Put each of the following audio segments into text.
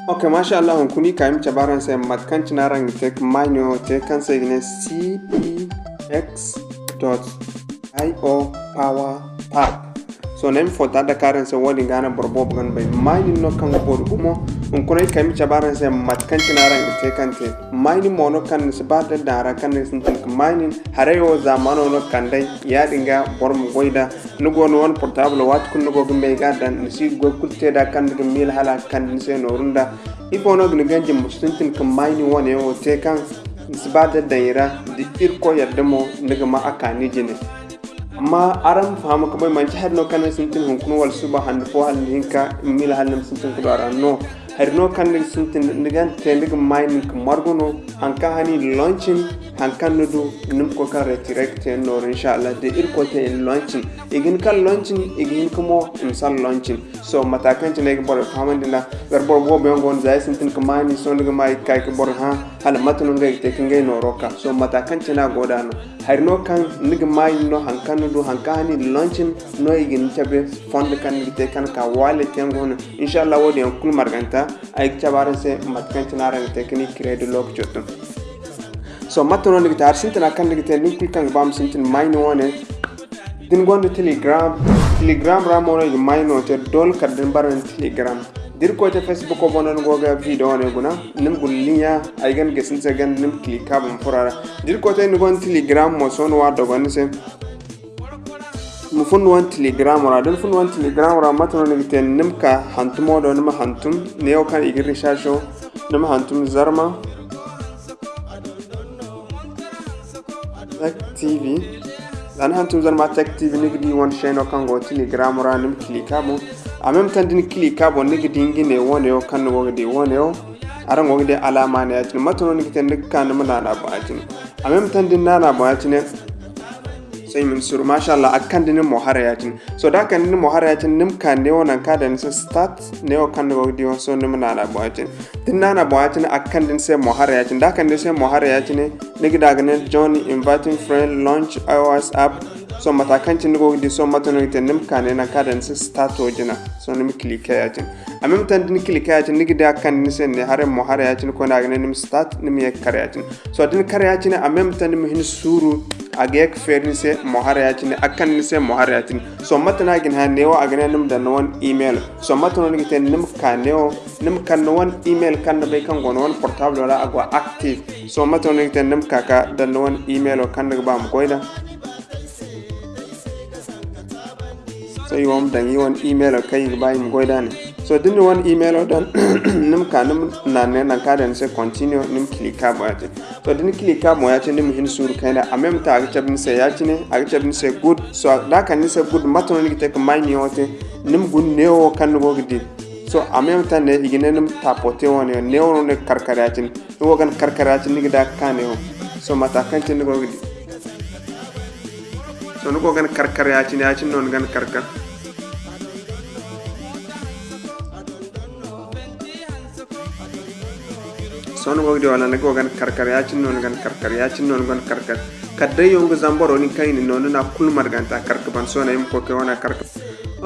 Okay, mashallah on kuni kaim chabaran se matkan chinarang tek minor tek kan se gine cex.io power pap. So nem for tada karen se wodi gana borbob gan bay mining no kan bor umo on kuni kaim chabaran se matkan chinarang tek kan te mining mono kan se bada dara kan se tek mining harayo zamano no kan dai ya dinga borm goida nugo no on portable wat kun nugo gumbe gadan si go kulte da kan mil hala kan se no runda ifono gni ganje mustintin kan mining wone o te kan sibada daira di irko yadamo daga ma akani jine amma aram fahama ko man ci hadno kan sintin hon kun wal subhan fo hal hinka mil halam sintin ko dara no harno kan sintin nigan te daga mining ko margono hanka hani launching hankan nudu num ko ka redirect no inshallah de irko te launching igin kan launching igin ko mo insal launching so matakan ci nek bor famandina gar bor bo ngon zay sintin ko mani so daga mai kay ko bor ha hal matno ngay te ngay no roka so matakan ci na godano harno kan niga mai no hankan nudu hankani launching no igin tabe fond kan te kan ka wallet yangon inshallah wodi en kul marganta ay chabaran se matkan ci na ran technique credit lock jotto so matno ni gitar sintina kan ni gitar ni kul kan bam sintin mine one din gondo telegram ramo no mine te dol kadin baran telegram dir ko te facebook ko bonon goga video ne guna nim gullinya ay gan gesin se gan nim clika bum furara dir ko te ni gon telegram mo son wa dogon se mu fun wan telegram wala dan fun wan telegram wala matno ni gitar nim ka hantumo do nim hantum ne o kan igir research nim hantum zarma Tech TV dan hantum Zarma Tech TV nigdi won channel kan go telegram ra nim clika mo en même temps din clika bo nigdi ngine wone o kan go de wone o aran go de alama ne atin matno nigdi ten kan mana na ba atin en même temps din nana ba atin sai min sur mashallah akan din mo harayatin so da kan din mo harayatin nim kan ne wonan ka da nisa start ne o kan go di won so nim nana ba atin din nana ba atin akan din sai mo harayatin da kan din sai mo harayatin nigi daga ne join inviting friend launch iOS app so matakan tin go di so matano ite nim kan na ka da nisa start wajina so nim click yatin en même temps din click yatin nigi da kan din sai ne hare mo harayatin ko daga ne nim start nim ye karyatin so din karyatin en même temps nim hin suru agek fernise moharayatin akan nise moharayatin so matana gin ha newo agane nim da non email so matano ni ten nim ka newo nim kan non email kan da be kan gon won portable wala agwa active so matano ni ten nim kaka da non email kan da ba mu koida so yom da yi won email kai ba mu koida ne so din won email dan nim ka nim na ne nan ka da nse continue nim click ba ate so din click mo ya nim hin sur kaina a même temps aga chabni se ya tine aga chabni se good so da kan ni se good matno ni tek mine yote nim gun neo kan go gidi so a même temps ne igine nim tapote won neo ne karkaratin wo gan karkaratin ni da kaneo so mata kan tin go gidi so no go gan karkaratin ya tin non gan karkar son wogdi wala ne go gan karkar ya cin non gan karkar ya cin non gan karkar kadde yongo zamboro ni kayni non na kul marganta karka ban sona im ko ke wana karka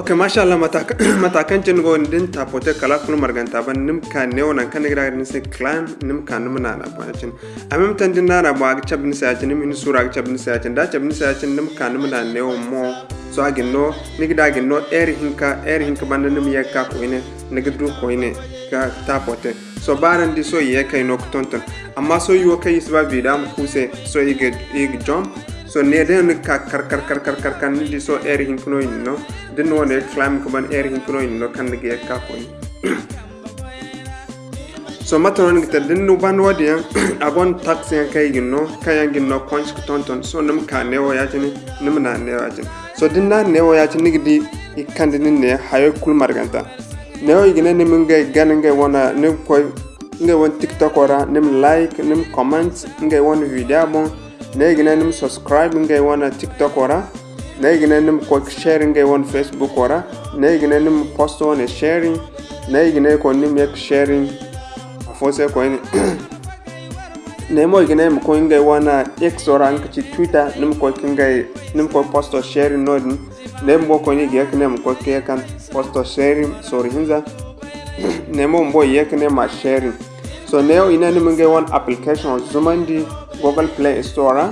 okay mashallah mata kan cin go din tapote kala kul marganta ban nim kan ne wona kan gira ni se clan nim kan nim na ba cin amem tan din na ba ga chabni sa cin nim sura ga chabni sa cin da chabni sa cin nim kan nim na ne mo so agin no nigda agin no eri hinka ban nim ya ka ko ine nigdu ko ine ka tapote so baran di so ye kay nok tonton amma so yo kay isba vidam kuse so ig jump so ne den ka kar kan di so air hin kuno no den wona climb ko ban air hin kuno no kan ge ka ko so matanon gita den no ban wadi agon tax yan kay ginno kayan ginno punch tonton so num ka ne wo ya tini num na ne wa tin so din na ne wo ya tini gidi ikandin ne hayo kul marganta neo igine nim ngay gan ngay wona nim koy ngay won tiktok ora nim like nim comment ngay won video bon ne igine nim subscribe ngay wona tiktok ora ne igine nim ko share ngay won facebook ora ne igine nim post on sharing ne igine ko nim yak sharing afose ko ni ne mo igine ko ngay wona x ora ngi twitter nim ko post o sharing no nem mo ko ni ge kan ko ke kan posto sharing sorry hinza nemo mbo yekne ma sharing so neo ina ni mungai one application zumandi Google Play Store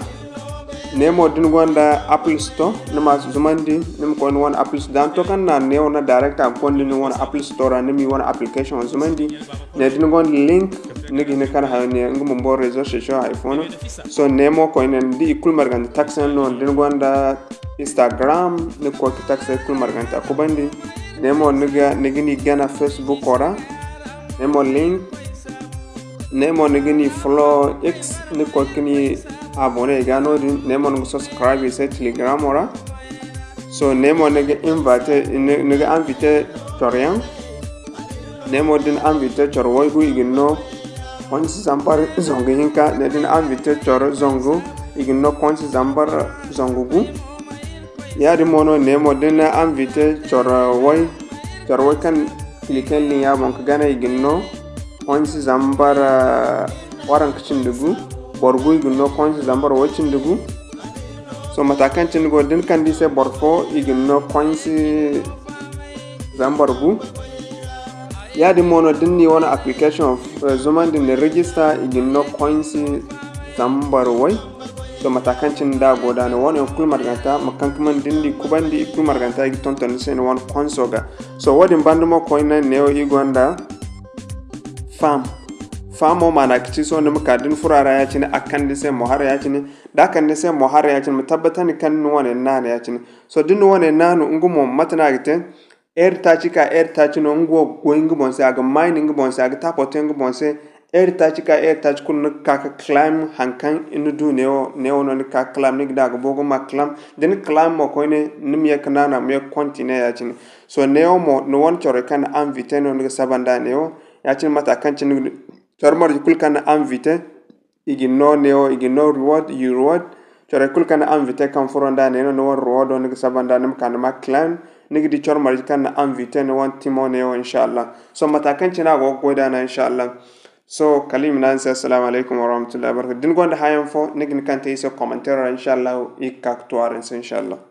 nemo din gonda Apple Store nima zumandi nim kon one Apple Store dan to kan na neo na direct am kon ni one Apple Store nimi one application zumandi ne din gon link nigi ne kan ha ne ngum mbo réseau social iPhone so nemo ko inen di ikul margan taxen non din gonda Instagram ne ko taxe ikul margan ta ko bandi nemo nigi ni gana Facebook ora nemo link nemo nigi follow X ne ko kini abonné gano din nemo ngi subscribe se Telegram ora so nemo nigi invite torian nemo din invite chorwoy gu igino konsi zambar zongu hinka ne din invite chor zongu igino konsi zambar zongu gu yadi mono nemo din invite chorwoy kan kliken li ya bonk gana igino konsi zambar waran kichindugu borgu igino konsi zambar wachindugu so matakan chindugo din kan dise borfo igino konsi zambar gu yadi mono din ni wona application of zumandi ne register igino konsi zambar way so matakan chin da goda ne wona kul marganta makankaman dindi kubandi kul marganta igi tonton sen won konsoga so wodi bandumo koina neo igonda famo mana kici so ne muka din furara ya cini akan dise mohar ya cini da kan dise mohar ya cini mutabbatan kan wona nana ya cini so din wona nanu ngumo matana gite ta cino ngo going bonse aga mining bonse aga tapoten bonse ta kun ka climb hankan inu du neo no ka climb ni daga bogo ma climb den climb mo ko ne nim ye kana na me continue ya cin so neo mo no won chore kan invite no ni sabanda neo ya cin mata kan cin chormar kul kan invite igino reward you reward chore kul kan invite kan foronda neo no reward on ni sabanda nim kan ma climb nigi di chor mari kan invite no wan timone yo inshallah so matakan cina go goda na inshallah so kalim nan sa assalamu alaikum wa rahmatullahi wa barakatuh din gonda hayan fo nigi kan tay so commentaire inshallah ikak tuaren inshallah